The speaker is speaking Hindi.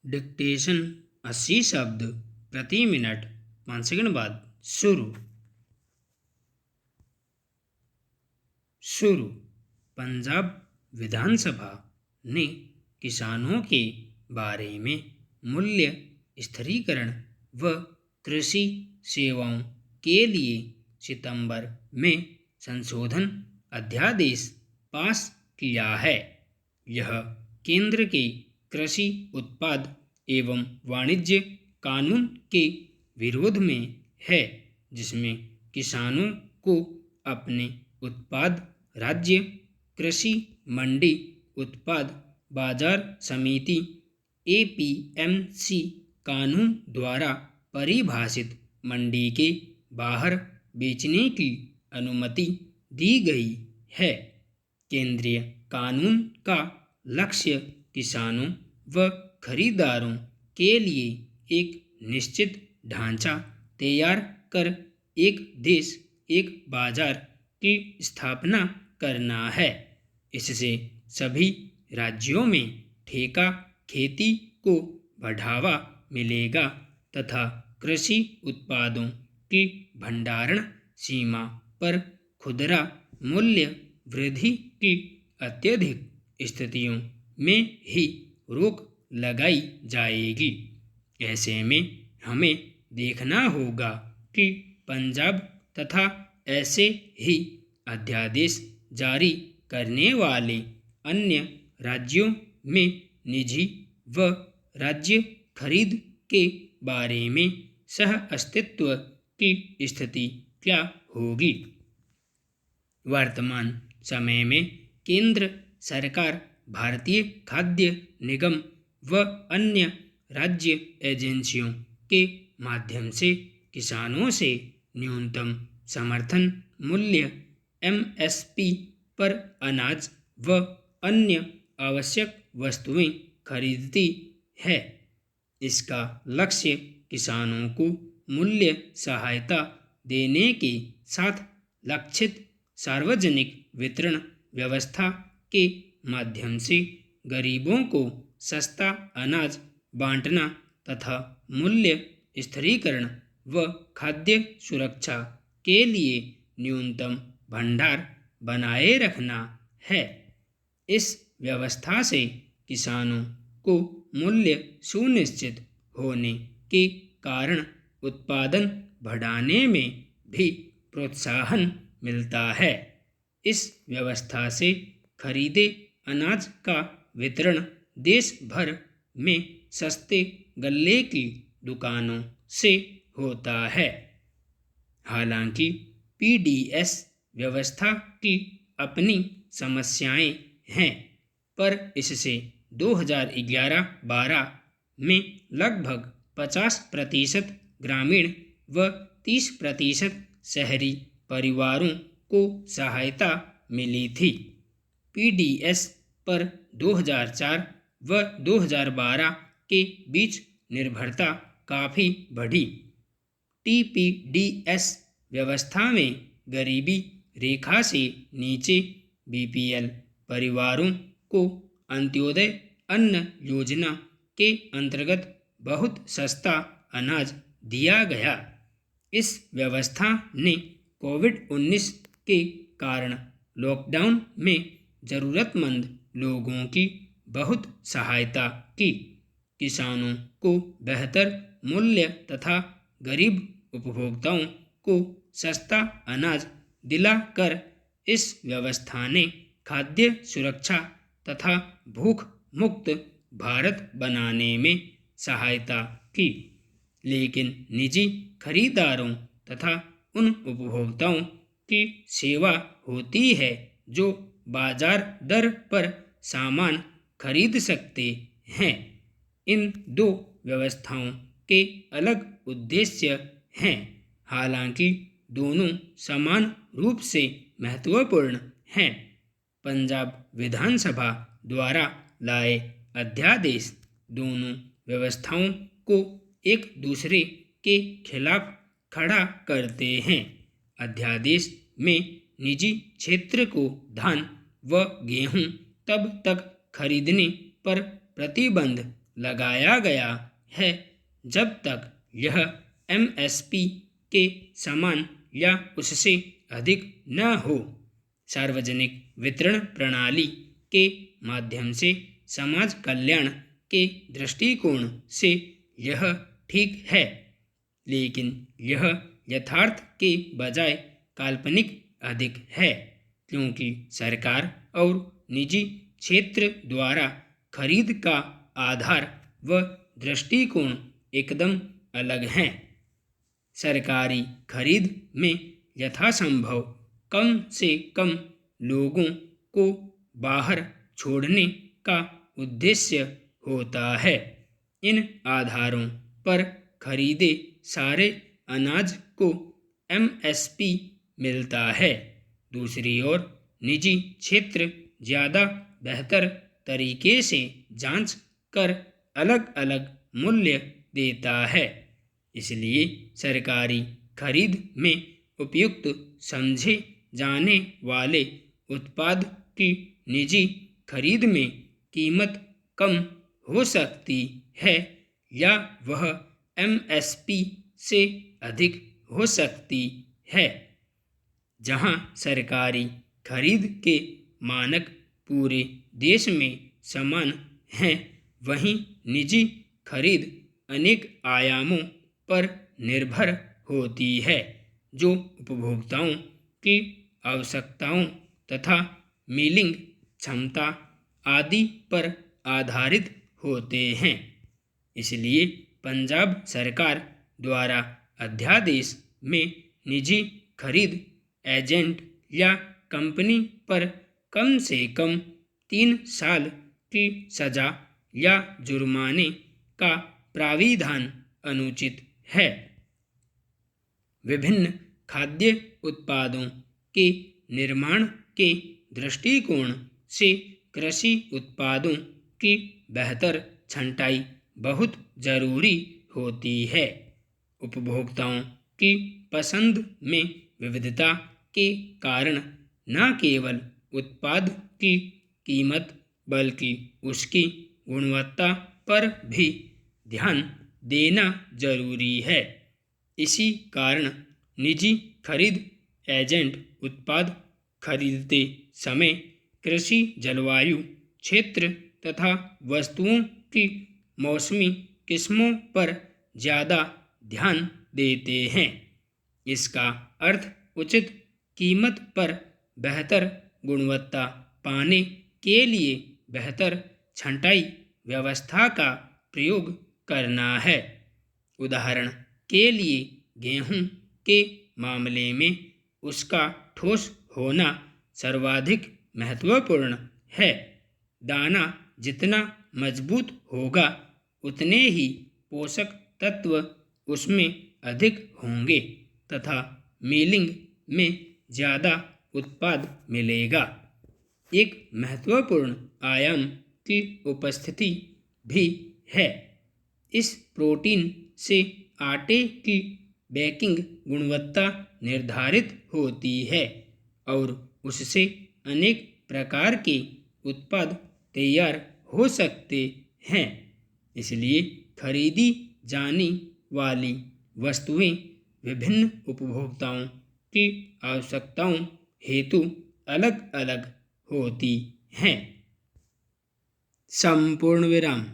डिक्टेशन 80 शब्द प्रति मिनट। 5 सेकंड बाद शुरू। पंजाब विधानसभा ने किसानों के बारे में मूल्य स्थिरीकरण व कृषि सेवाओं के लिए सितंबर में संशोधन अध्यादेश पास किया है। यह केंद्र के कृषि उत्पाद एवं वाणिज्य कानून के विरोध में है, जिसमें किसानों को अपने उत्पाद राज्य कृषि मंडी उत्पाद बाजार समिति APMC कानून द्वारा परिभाषित मंडी के बाहर बेचने की अनुमति दी गई है। केंद्रीय कानून का लक्ष्य किसानों व खरीदारों के लिए एक निश्चित ढांचा तैयार कर एक देश एक बाजार की स्थापना करना है। इससे सभी राज्यों में ठेका खेती को बढ़ावा मिलेगा तथा कृषि उत्पादों की भंडारण सीमा पर खुदरा मूल्य वृद्धि की अत्यधिक स्थितियों में ही रोक लगाई जाएगी। ऐसे में हमें देखना होगा कि पंजाब तथा ऐसे ही अध्यादेश जारी करने वाले अन्य राज्यों में निजी व राज्य खरीद के बारे में सह अस्तित्व की स्थिति क्या होगी। वर्तमान समय में केंद्र सरकार भारतीय खाद्य निगम व अन्य राज्य एजेंसियों के माध्यम से किसानों से न्यूनतम समर्थन मूल्य MSP पर अनाज व अन्य आवश्यक वस्तुएं खरीदती है। इसका लक्ष्य किसानों को मूल्य सहायता देने के साथ लक्षित सार्वजनिक वितरण व्यवस्था के माध्यम से गरीबों को सस्ता अनाज बांटना तथा मूल्य स्थिरीकरण व खाद्य सुरक्षा के लिए न्यूनतम भंडार बनाए रखना है। इस व्यवस्था से किसानों को मूल्य सुनिश्चित होने के कारण उत्पादन बढ़ाने में भी प्रोत्साहन मिलता है। इस व्यवस्था से खरीदे अनाज का वितरण देश भर में सस्ते गल्ले की दुकानों से होता है। हालांकि PDS व्यवस्था की अपनी समस्याएं हैं, पर इससे 2011-12 में लगभग 50% ग्रामीण व 30% शहरी परिवारों को सहायता मिली थी। PDS पर 2004 व 2012 के बीच निर्भरता काफ़ी बढ़ी। TPDS व्यवस्था में गरीबी रेखा से नीचे BPL परिवारों को अंत्योदय अन्न योजना के अंतर्गत बहुत सस्ता अनाज दिया गया। इस व्यवस्था ने कोविड-19 के कारण लॉकडाउन में ज़रूरतमंद लोगों की बहुत सहायता की। किसानों को बेहतर मूल्य तथा गरीब उपभोक्ताओं को सस्ता अनाज दिलाकर इस व्यवस्था ने खाद्य सुरक्षा तथा भूख मुक्त भारत बनाने में सहायता की। लेकिन निजी खरीदारों तथा उन उपभोक्ताओं की सेवा होती है जो बाजार दर पर सामान खरीद सकते हैं। इन दो व्यवस्थाओं के अलग उद्देश्य हैं, हालांकि दोनों समान रूप से महत्वपूर्ण हैं। पंजाब विधानसभा द्वारा लाए अध्यादेश दोनों व्यवस्थाओं को एक दूसरे के खिलाफ खड़ा करते हैं। अध्यादेश में निजी क्षेत्र को धान व गेहूं तब तक खरीदने पर प्रतिबंध लगाया गया है जब तक यह एमएसपी के समान या उससे अधिक न हो। सार्वजनिक वितरण प्रणाली के माध्यम से समाज कल्याण के दृष्टिकोण से यह ठीक है, लेकिन यह यथार्थ के बजाय काल्पनिक अधिक है, क्योंकि सरकार और निजी क्षेत्र द्वारा खरीद का आधार व दृष्टिकोण एकदम अलग हैं। सरकारी खरीद में यथासंभव कम से कम लोगों को बाहर छोड़ने का उद्देश्य होता है। इन आधारों पर खरीदे सारे अनाज को एमएसपी मिलता है। दूसरी ओर निजी क्षेत्र ज़्यादा बेहतर तरीके से जांच कर अलग अलग मूल्य देता है। इसलिए सरकारी खरीद में उपयुक्त समझे जाने वाले उत्पाद की निजी खरीद में कीमत कम हो सकती है या वह एमएसपी से अधिक हो सकती है। जहां सरकारी खरीद के मानक पूरे देश में समान हैं, वहीं निजी खरीद अनेक आयामों पर निर्भर होती है जो उपभोक्ताओं की आवश्यकताओं तथा मिलिंग क्षमता आदि पर आधारित होते हैं। इसलिए पंजाब सरकार द्वारा अध्यादेश में निजी खरीद एजेंट या कंपनी पर कम से कम 3 साल की सजा या जुर्माने का प्राविधान अनुचित है। विभिन्न खाद्य उत्पादों के निर्माण के दृष्टिकोण से कृषि उत्पादों की बेहतर छंटाई बहुत जरूरी होती है। उपभोक्ताओं की पसंद में विविधता के कारण न केवल उत्पाद की कीमत बल्कि उसकी गुणवत्ता पर भी ध्यान देना जरूरी है। इसी कारण निजी खरीद एजेंट उत्पाद खरीदते समय कृषि जलवायु क्षेत्र तथा वस्तुओं की मौसमी किस्मों पर ज़्यादा ध्यान देते हैं। इसका अर्थ उचित कीमत पर बेहतर गुणवत्ता पाने के लिए बेहतर छंटाई व्यवस्था का प्रयोग करना है। उदाहरण के लिए गेहूं के मामले में उसका ठोस होना सर्वाधिक महत्वपूर्ण है। दाना जितना मजबूत होगा उतने ही पोषक तत्व उसमें अधिक होंगे तथा मिलिंग में ज़्यादा उत्पाद मिलेगा। एक महत्वपूर्ण आयाम की उपस्थिति भी है। इस प्रोटीन से आटे की बेकिंग गुणवत्ता निर्धारित होती है और उससे अनेक प्रकार के उत्पाद तैयार हो सकते हैं। इसलिए खरीदी जाने वाली वस्तुएं विभिन्न उपभोक्ताओं की आवश्यकताओं हेतु अलग अलग होती हैं। संपूर्ण विराम।